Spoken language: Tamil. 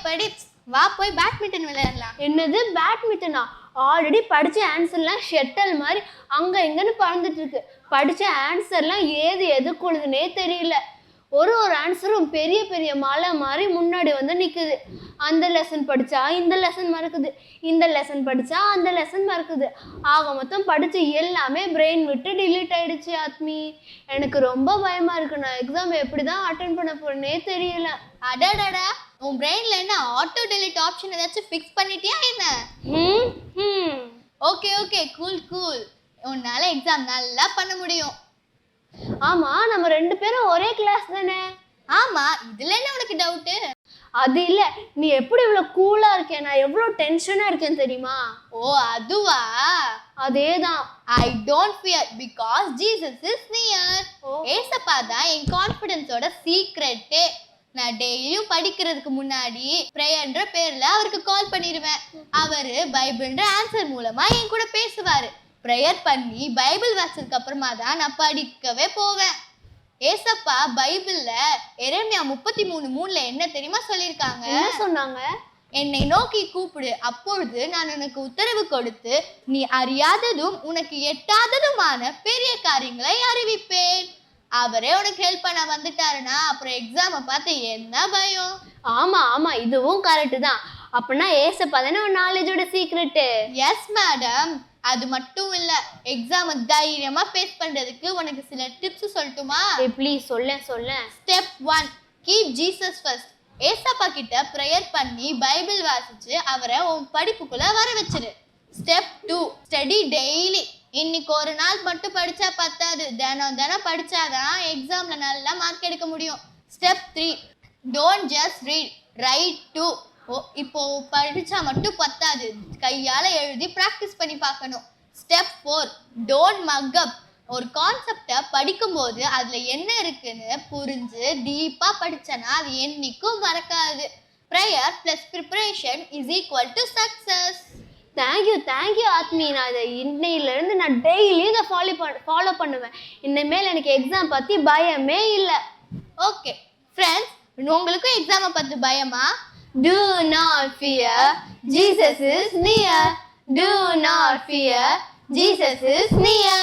படி. வா போய் பேட்மிண்டன் விளையாடலாம். என்னது பேட்மிண்டனா? ஆல்ரெடி படிச்ச ஆன்சர்லாம் ஷெட்டல் மாதிரி அங்க இங்கன்னு பறந்துட்டு இருக்கு. படிச்ச ஆன்சர்லாம் எது கொழுதுனே தெரியல. ஒரு ஆன்சரும் பெரிய பெரிய மலை மாதிரி முன்னாடி வந்து நிக்குது. அந்த லெசன் படிச்சா இந்த லெசன் மறக்குது, இந்த லெசன் படிச்சா அந்த லெசன் மறக்குது. ஆக மொத்தம் படிச்சு எல்லாமே பிரெயின் விட்டு டிலீட் ஆயிடுச்சு ஆத்மி. எனக்கு ரொம்ப பயமா இருக்கு. நான் எக்ஸாம் எப்படிதான் அட்டென்ட் பண்ண போறேனே தெரியல. அடடடா, உன் பிரெயின்ல என்ன ஆட்டோ டெலிட் ஆப்ஷன் ஏதாச்சும் ஃபிக்ஸ் பண்ணிட்டியா என்ன? Okay cool. உன்னால எக்ஸாம் நல்லா பண்ண முடியும். ஆமா, நம்ம 2 பேரும் ஒரே கிளாஸ் தானே? ஆமா, இதுல என்ன உனக்கு டவுட்? அது இல்ல, நீ எப்படி இவ்வளவு கூலா இருக்கே, நான் எவ்வளவு டென்ஷனா இருக்கேன் தெரியுமா? ஓ அதுவா? அதேதான். I don't fear because Jesus is near. ஏசப்பா தான் என் கான்ஃபிடன்ஸோட சீக்ரெட்டே. நான் டெய்லியும் படிக்கிறதுக்கு முன்னாடி ப்ரேயர்ன்ற பேர்ல அவருக்கு கால் பண்ணிடுவேன். அவரு பைபிள்ன்ற ஆன்சர் மூலமா என் கூட பேசுவாரு. ப்ரேயர் பண்ணி பைபிள் வாசிச்சதுக்கு அப்புறமா தான் நான் படிக்கவே போவேன். ஏசப்பா பைபிள்ல எரேமியா 33:3 என்ன தெரியுமா சொல்லியிருக்காங்க? என்ன சொன்னாங்க? என்னை நோக்கி கூப்பிடு, அப்பொழுது நான் உனக்கு உத்தரவு கொடுத்து நீ அறியாததும் உனக்கு எட்டாததுமான பெரிய காரியங்களை அறிவிப்பேன். அவரே உனக்கு ஹெல்ப் பண்ண வந்துட்டாருன்னா அப்புறம் எக்ஸாமை பார்த்து என்ன பயம்? ஆமா, இதுவும் கரெக்ட் தான். அப்படின்னா ஏசப்பா தானே ஒரு நாலேஜோட சீக்ரெட்? Yes madam. அது மட்டும் இல்ல, எக்ஸாமை தைரியமா ஃபேஸ் பண்றதுக்கு உனக்கு சில டிப்ஸ் சொல்லட்டுமா? ப்ளீஸ் சொல்ல. Step 1, keep Jesus first. ஏசப்பா கிட்ட ப்ரேயர் பண்ணி பைபிள் வாசிச்சு அவரை உன் படிப்புக்குள்ள வர வச்சிரு. Step 2, study daily. இன்னைக்கு ஒரு நாள் மட்டும் படிச்சா பத்தாது, தினம் படிச்சாதான் எக்ஸாம்ல நல்லா மார்க் எடுக்க முடியும். Step 3, don't just read, write too. இப்போ படிச்சா மட்டும் பத்தாது, கையால எழுதி ப்ராக்டிஸ் பண்ணி பார்க்கணும். Step 4, don't mug up. ஒரு கான்செப்டை படிக்கும்போது அதுல என்ன இருக்குன்னு புரிஞ்சு டீப்பா படிச்சனா அது என்னைக்கும் மறக்காது. Prayer plus preparation is equal to success. Thank you Aadmi. நான் இதை இன்னையிலேருந்து நான் டெய்லி இதை ஃபாலோ பண்ணுவேன். இனிமேல் எனக்கு எக்ஸாம் பற்றி பயமே இல்லை. ஓகே ஃப்ரெண்ட்ஸ், உங்களுக்கும் எக்ஸாமை பற்றி பயமா? Do not fear, Jesus is near. Do not fear, Jesus is near.